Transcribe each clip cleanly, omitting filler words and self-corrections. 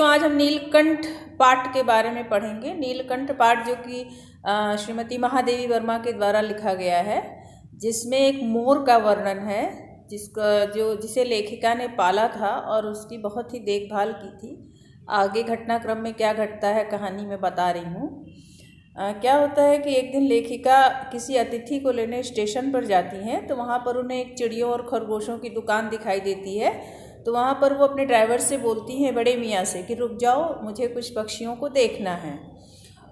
बच्चों, आज हम नीलकंठ पाठ के बारे में पढ़ेंगे। नीलकंठ पाठ जो कि श्रीमती महादेवी वर्मा के द्वारा लिखा गया है, जिसमें एक मोर का वर्णन है, जिसे लेखिका ने पाला था और उसकी बहुत ही देखभाल की थी। आगे घटनाक्रम में क्या घटता है कहानी में बता रही हूँ। क्या होता है कि एक दिन लेखिका किसी अतिथि को लेने स्टेशन पर जाती हैं, तो वहाँ पर उन्हें एक चिड़ियों और खरगोशों की दुकान दिखाई देती है। तो वहाँ पर वो अपने ड्राइवर से बोलती हैं, बड़े मियाँ से, कि रुक जाओ, मुझे कुछ पक्षियों को देखना है।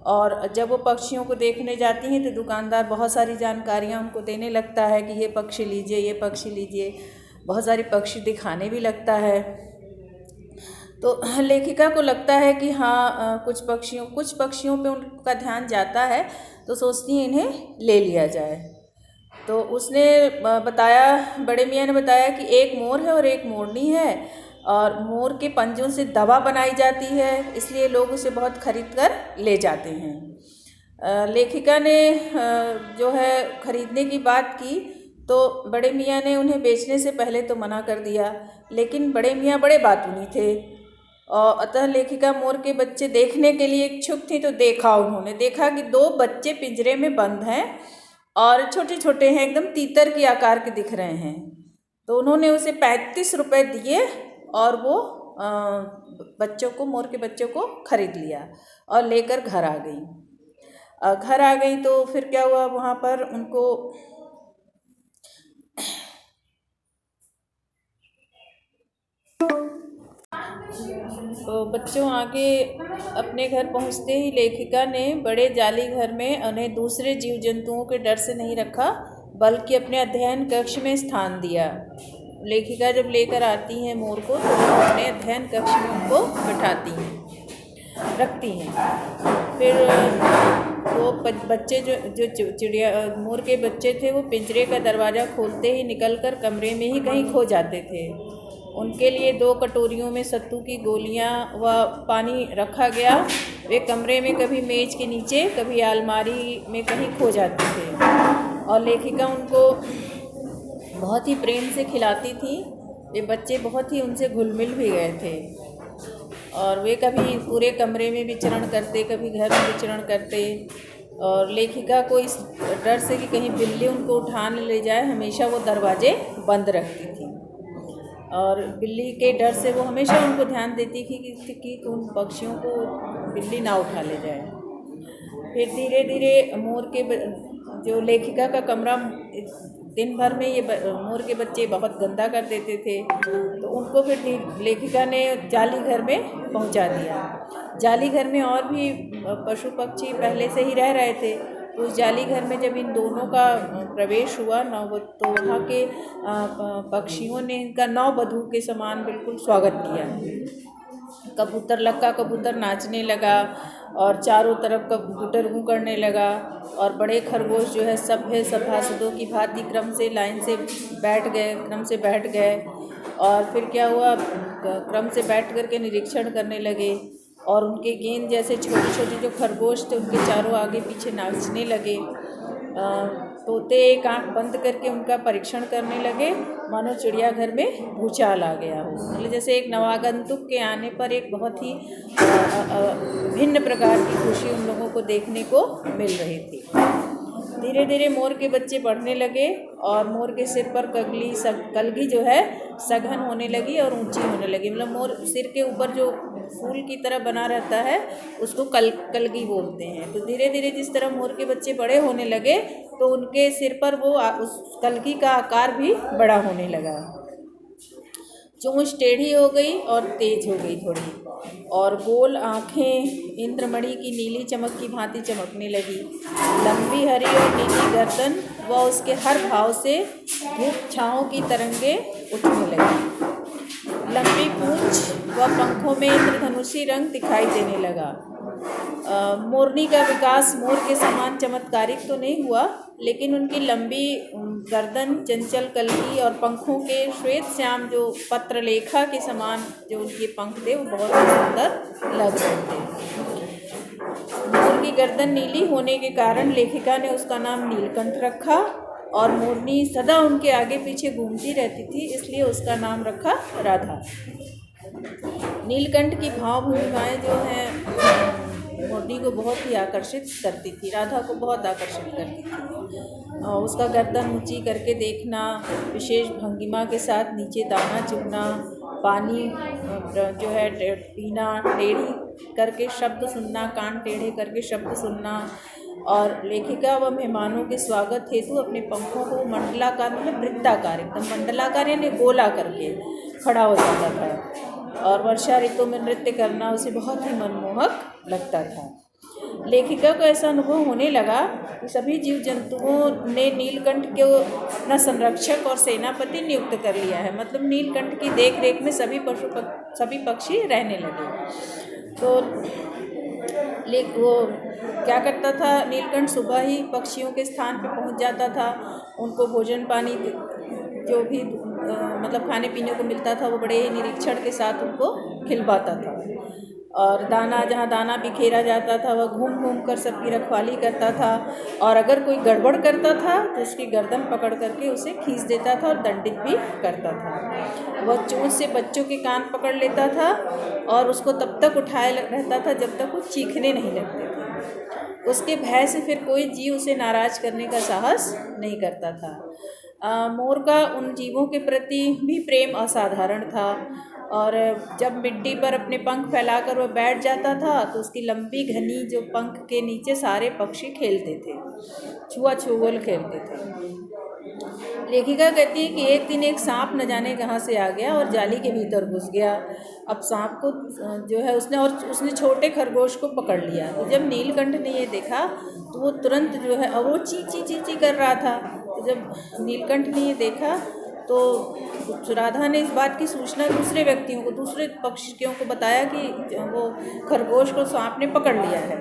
और जब वो पक्षियों को देखने जाती हैं तो दुकानदार बहुत सारी जानकारियाँ उनको देने लगता है कि ये पक्षी लीजिए, ये पक्षी लीजिए, बहुत सारी पक्षी दिखाने भी लगता है। तो लेखिका को लगता है कि हाँ, कुछ पक्षियों पे उनका ध्यान जाता है, तो सोचती हैं इन्हें ले लिया जाए। तो उसने बताया, बड़े मियाँ ने बताया कि एक मोर है और एक मोरनी है, और मोर के पंजों से दवा बनाई जाती है, इसलिए लोग उसे बहुत खरीद कर ले जाते हैं। लेखिका ने जो है खरीदने की बात की, तो बड़े मियाँ ने उन्हें बेचने से पहले तो मना कर दिया, लेकिन बड़े मियाँ बड़े बातूनी थे, और अतः लेखिका मोर के बच्चे देखने के लिए इच्छुक थी। तो उन्होंने देखा कि 2 बच्चे पिंजरे में बंद हैं और छोटे छोटे हैं, एकदम तीतर के आकार के दिख रहे हैं। तो उन्होंने उसे 35 रुपये दिए और वो मोर के बच्चों को खरीद लिया और लेकर घर आ गई। तो फिर क्या हुआ, वहाँ पर उनको तो बच्चों आगे अपने घर पहुँचते ही लेखिका ने बड़े जाली घर में उन्हें दूसरे जीव जंतुओं के डर से नहीं रखा, बल्कि अपने अध्ययन कक्ष में स्थान दिया। लेखिका जब लेकर आती हैं मोर को, तो वो अपने अध्ययन कक्ष में उनको रखती हैं। फिर वो बच्चे जो चिड़िया मोर के बच्चे थे, वो पिंजरे का दरवाज़ा खोलते ही निकलकर कमरे में ही कहीं खो जाते थे। उनके लिए 2 कटोरियों में सत्तू की गोलियां व पानी रखा गया। वे कमरे में कभी मेज के नीचे, कभी अलमारी में कहीं खो जाते थे, और लेखिका उनको बहुत ही प्रेम से खिलाती थी। वे बच्चे बहुत ही उनसे घुल मिल भी गए थे, और वे कभी पूरे कमरे में विचरण करते, कभी घर में विचरण करते। और लेखिका को इस डर से कि कहीं बिल्ली उनको उठा न ले जाए, हमेशा वो दरवाजे बंद रखती थी, और बिल्ली के डर से वो हमेशा उनको ध्यान देती थी कि उन पक्षियों को बिल्ली ना उठा ले जाए। फिर धीरे धीरे जो लेखिका का कमरा दिन भर में ये मोर के बच्चे बहुत गंदा कर देते थे, तो उनको फिर लेखिका ने जाली घर में पहुंचा दिया। जाली घर में और भी पशु पक्षी पहले से ही रह रहे थे, तो उस जाली घर में जब इन दोनों का प्रवेश हुआ, तो वहाँ के पक्षियों ने इनका नववधू के समान बिल्कुल स्वागत किया। लक्का कबूतर नाचने लगा और चारों तरफ कबूतर गूं करने लगा, और बड़े खरगोश जो है सभ्य सभासदों की भांति क्रम से बैठ गए। और फिर क्या हुआ, क्रम से बैठ करके निरीक्षण करने लगे, और उनके गेंद जैसे छोटे छोटे जो खरगोश थे, उनके चारों आगे पीछे नाचने लगे। तोते एक आँख बंद करके उनका परीक्षण करने लगे, मानो चिड़ियाघर में भूचाल आ गया हो। मतलब जैसे एक नवागंतुक के आने पर एक बहुत ही भिन्न प्रकार की खुशी उन लोगों को देखने को मिल रही थी। धीरे धीरे मोर के बच्चे बढ़ने लगे, और मोर के सिर पर कलगी जो है सघन होने लगी और ऊंची होने लगी। मतलब मोर सिर के ऊपर जो फूल की तरह बना रहता है, उसको कलगी बोलते हैं। तो धीरे धीरे जिस तरह मोर के बच्चे बड़े होने लगे, तो उनके सिर पर वो उस कलगी का आकार भी बड़ा होने लगा। चोंच टेढ़ी हो गई और तेज हो गई थोड़ी, और गोल आँखें इंद्रमणि की नीली चमक की भांति चमकने लगी। लंबी हरी और नीली गर्दन व उसके हर भाव से धूप छाँव की तरंगे उठने लगी। लंबी पूंछ व पंखों में इंद्रधनुषी रंग दिखाई देने लगा। मोरनी का विकास मोर के समान चमत्कारिक तो नहीं हुआ, लेकिन उनकी लंबी गर्दन, चंचल कलगी और पंखों के श्वेत श्याम जो पत्रलेखा के समान जो उनके पंख थे, वो बहुत ही सुंदर लग रहे थे। मोर की गर्दन नीली होने के कारण लेखिका ने उसका नाम नीलकंठ रखा, और मोरनी सदा उनके आगे पीछे घूमती रहती थी, इसलिए उसका नाम रखा राधा। नीलकंठ की भाव भूमिकाएँ जो हैं मोरनी को बहुत ही आकर्षित करती थी, राधा को बहुत आकर्षित करती थी। उसका गर्दन ऊंची करके देखना, विशेष भंगिमा के साथ नीचे दाना चुभना, पानी जो है पीना, टेढ़ी करके शब्द सुनना, कान टेढ़े करके शब्द सुनना, और लेखिका व मेहमानों के स्वागत हेतु अपने पंखों को मंडलाकार मतलब वृत्ताकार एकदम मंडलाकार यानी गोला करके खड़ा हो जाता था, और वर्षा ऋतु में नृत्य करना उसे बहुत ही मनमोहक लगता था। लेखिका को ऐसा अनुभव होने लगा कि सभी जीव जंतुओं ने नीलकंठ को अपना संरक्षक और सेनापति नियुक्त कर लिया है, मतलब नीलकंठ की देख रेख में सभी पक्षी रहने लगे। तो वो क्या करता था, नीलकंठ सुबह ही पक्षियों के स्थान पर पहुंच जाता था, उनको भोजन पानी जो भी मतलब खाने पीने को मिलता था वो बड़े निरीक्षण के साथ उनको खिलवाता था, और दाना जहाँ दाना बिखेरा जाता था वह घूम घूम कर सबकी रखवाली करता था, और अगर कोई गड़बड़ करता था तो उसकी गर्दन पकड़ करके उसे खींच देता था और दंडित भी करता था। वह चोंच से बच्चों के कान पकड़ लेता था और उसको तब तक उठाए रहता था जब तक वो चीखने नहीं लगते थे। उसके भय से फिर कोई जीव उसे नाराज करने का साहस नहीं करता था। मोर का उन जीवों के प्रति भी प्रेम असाधारण था, और जब मिट्टी पर अपने पंख फैलाकर वह बैठ जाता था तो उसकी लंबी घनी जो पंख के नीचे सारे पक्षी खेलते थे, छुआ छुगल खेलते थे। लेखिका कहती है कि एक दिन एक सांप न जाने कहाँ से आ गया और जाली के भीतर घुस गया। अब सांप को जो है उसने छोटे खरगोश को पकड़ लिया। तो जब नीलकंठ ने ये देखा तो वो तुरंत जो है, और वो ची ची ची ची कर रहा था। तो जब नीलकंठ ने ये देखा तो राधा ने इस बात की सूचना दूसरे व्यक्तियों को, दूसरे पक्षियों को बताया कि वो खरगोश को सांप ने पकड़ लिया है।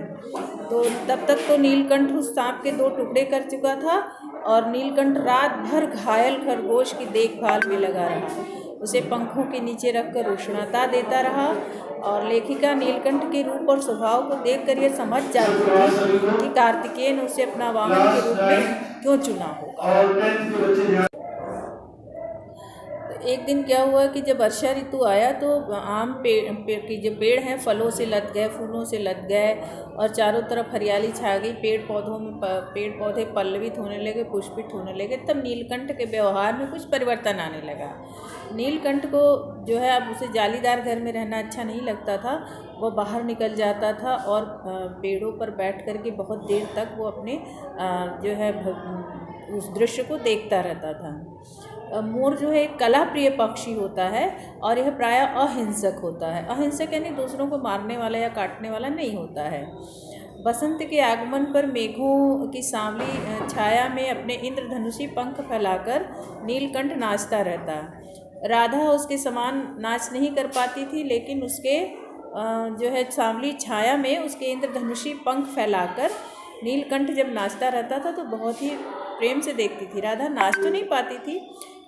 तो तब तक तो नीलकंठ उस सांप के 2 टुकड़े कर चुका था, और नीलकंठ रात भर घायल खरगोश की देखभाल में लगा रहा, उसे पंखों के नीचे रखकर उष्णता देता रहा। और लेखिका नीलकंठ के रूप और स्वभाव को देखकर यह समझ जाती थी कि कार्तिकेय ने उसे अपना वाहन के रूप में क्यों चुना होगा। एक दिन क्या हुआ कि जब वर्षा ऋतु आया तो आम पेड़ की जो पेड़ हैं फलों से लद गए, फूलों से लद गए, और चारों तरफ हरियाली छा गई। पेड़ पौधे पल्लवित होने लगे, पुष्पित होने लगे। तब नीलकंठ के व्यवहार में कुछ परिवर्तन आने लगा। नीलकंठ को जो है अब उसे जालीदार घर में रहना अच्छा नहीं लगता था। वो बाहर निकल जाता था और पेड़ों पर बैठ कर के बहुत देर तक वो अपने जो है उस दृश्य को देखता रहता था। मोर जो है एक कला प्रिय पक्षी होता है, और यह प्रायः अहिंसक होता है। अहिंसक यानी दूसरों को मारने वाला या काटने वाला नहीं होता है। बसंत के आगमन पर मेघों की सांवली छाया में अपने इंद्रधनुषी पंख फैलाकर नीलकंठ नाचता रहता। राधा उसके समान नाच नहीं कर पाती थी, लेकिन उसके जो है सांवली छाया में उसके इंद्रधनुषी पंख फैलाकर नीलकंठ जब नाचता रहता था तो बहुत ही प्रेम से देखती थी। राधा नाच तो नहीं पाती थी,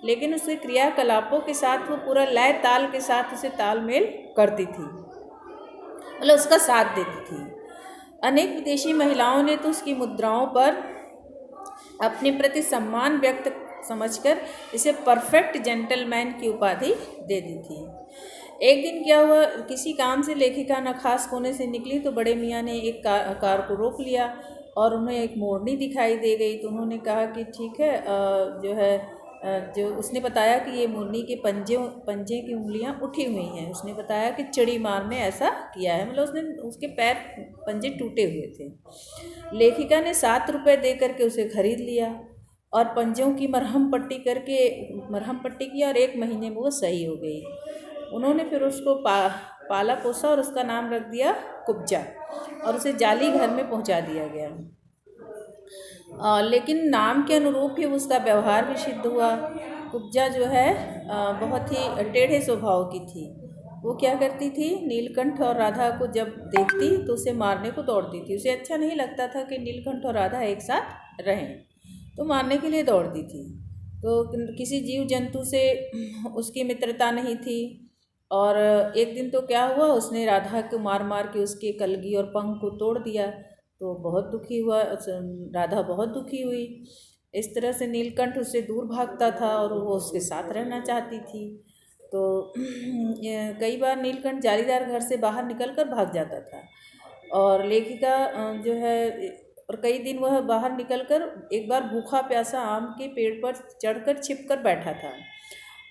लेकिन उसके क्रियाकलापों के साथ वो पूरा लय ताल के साथ उसे तालमेल करती थी, मतलब उसका साथ देती थी। अनेक विदेशी महिलाओं ने तो उसकी मुद्राओं पर अपने प्रति सम्मान व्यक्त समझकर इसे परफेक्ट जेंटलमैन की उपाधि दे दी थी। एक दिन क्या हुआ, किसी काम से लेखिका नखास कोने से निकली तो बड़े मियाँ ने एक कार को रोक लिया और उन्हें एक मोरनी दिखाई दे गई। तो उन्होंने कहा कि ठीक है, जो है जो उसने बताया कि ये मोरनी के पंजे की उंगलियां उठी हुई हैं। उसने बताया कि चिड़ी मार ने ऐसा किया है, मतलब उसके पैर पंजे टूटे हुए थे। लेखिका ने 7 रुपये दे करके उसे खरीद लिया और पंजों की मरहम पट्टी की और 1 महीने में वो सही हो गई। उन्होंने फिर उसको पाला पोसा और उसका नाम रख दिया कुब्जा, और उसे जाली घर में पहुंचा दिया गया। लेकिन नाम के अनुरूप ही उसका व्यवहार भी सिद्ध हुआ। कुब्जा जो है बहुत ही टेढ़े स्वभाव की थी। वो क्या करती थी, नीलकंठ और राधा को जब देखती तो उसे मारने को दौड़ती थी। उसे अच्छा नहीं लगता था कि नीलकंठ और राधा एक साथ रहें, तो मारने के लिए दौड़ती थी। तो किसी जीव जंतु से उसकी मित्रता नहीं थी। और एक दिन तो क्या हुआ, उसने राधा को मार मार के उसके कलगी और पंख को तोड़ दिया। तो बहुत दुखी हुआ, राधा बहुत दुखी हुई। इस तरह से नीलकंठ उससे दूर भागता था और वो उसके साथ रहना चाहती थी। तो कई बार नीलकंठ जालीदार घर से बाहर निकलकर भाग जाता था और लेखिका जो है और कई दिन वह बाहर निकलकर एक बार भूखा प्यासा आम के पेड़ पर चढ़कर छिपकर बैठा था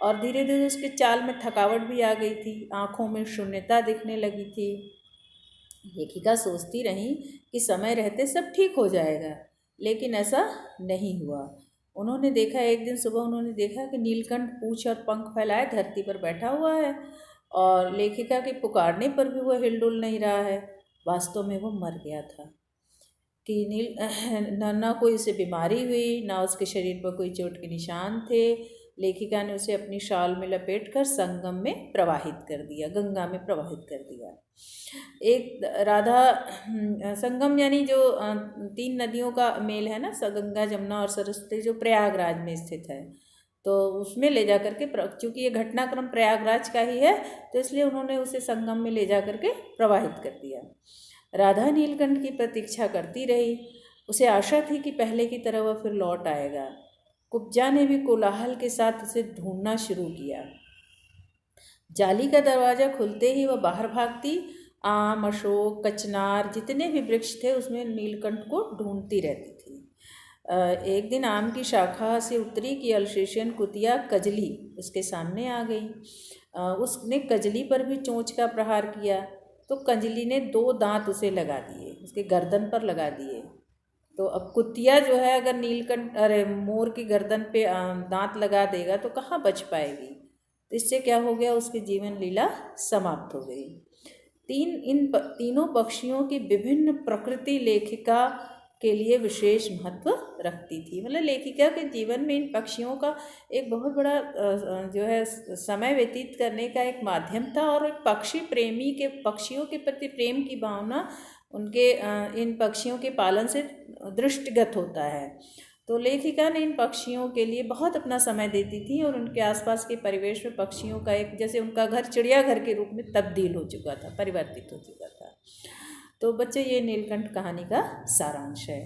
और धीरे धीरे उसके चाल में थकावट भी आ गई थी, आँखों में शून्यता दिखने लगी थी। लेखिका सोचती रही कि समय रहते सब ठीक हो जाएगा, लेकिन ऐसा नहीं हुआ। उन्होंने देखा, एक दिन सुबह उन्होंने देखा कि नीलकंठ पूंछ और पंख फैलाए धरती पर बैठा हुआ है और लेखिका के पुकारने पर भी वह हिलडुल नहीं रहा है। वास्तव में वो मर गया था कि ना कोई उसे बीमारी हुई, ना उसके शरीर पर कोई चोट के निशान थे। लेखिका ने उसे अपनी शाल में लपेटकर संगम में प्रवाहित कर दिया, गंगा में प्रवाहित कर दिया। एक राधा संगम यानी जो 3 नदियों का मेल है ना, गंगा जमुना और सरस्वती, जो प्रयागराज में स्थित है, तो उसमें ले जा करके, चूँकि ये घटनाक्रम प्रयागराज का ही है तो इसलिए उन्होंने उसे संगम में ले जा करके प्रवाहित कर दिया। राधा नीलकंठ की प्रतीक्षा करती रही। उसे आशा थी कि पहले की तरह वह फिर लौट आएगा। कुब्जा ने भी कोलाहल के साथ उसे ढूंढना शुरू किया। जाली का दरवाज़ा खुलते ही वह बाहर भागती, आम, अशोक, कचनार, जितने भी वृक्ष थे उसमें नीलकंठ को ढूंढती रहती थी। एक दिन आम की शाखा से उतरी कि अल्सेशियन कुतिया कजली उसके सामने आ गई। उसने कजली पर भी चोंच का प्रहार किया तो कजली ने 2 दांत उसे लगा दिए, उसके गर्दन पर लगा दिए। तो अब कुतिया जो है, अगर नीलकंठ मोर की गर्दन पे दांत लगा देगा तो कहाँ बच पाएगी। तो इससे क्या हो गया, उसकी जीवन लीला समाप्त हो गई। तीनों पक्षियों की विभिन्न प्रकृति लेखिका के लिए विशेष महत्व रखती थी। मतलब लेखिका के जीवन में इन पक्षियों का एक बहुत बड़ा जो है समय व्यतीत करने का एक माध्यम था और एक पक्षी प्रेमी के पक्षियों के प्रति प्रेम की भावना उनके इन पक्षियों के पालन से दृष्टिगत होता है। तो लेखिका ने इन पक्षियों के लिए बहुत अपना समय देती थी और उनके आसपास के परिवेश में पक्षियों का एक, जैसे उनका घर चिड़ियाघर के रूप में तब्दील हो चुका था, परिवर्तित हो चुका था। तो बच्चे, ये नीलकंठ कहानी का सारांश है।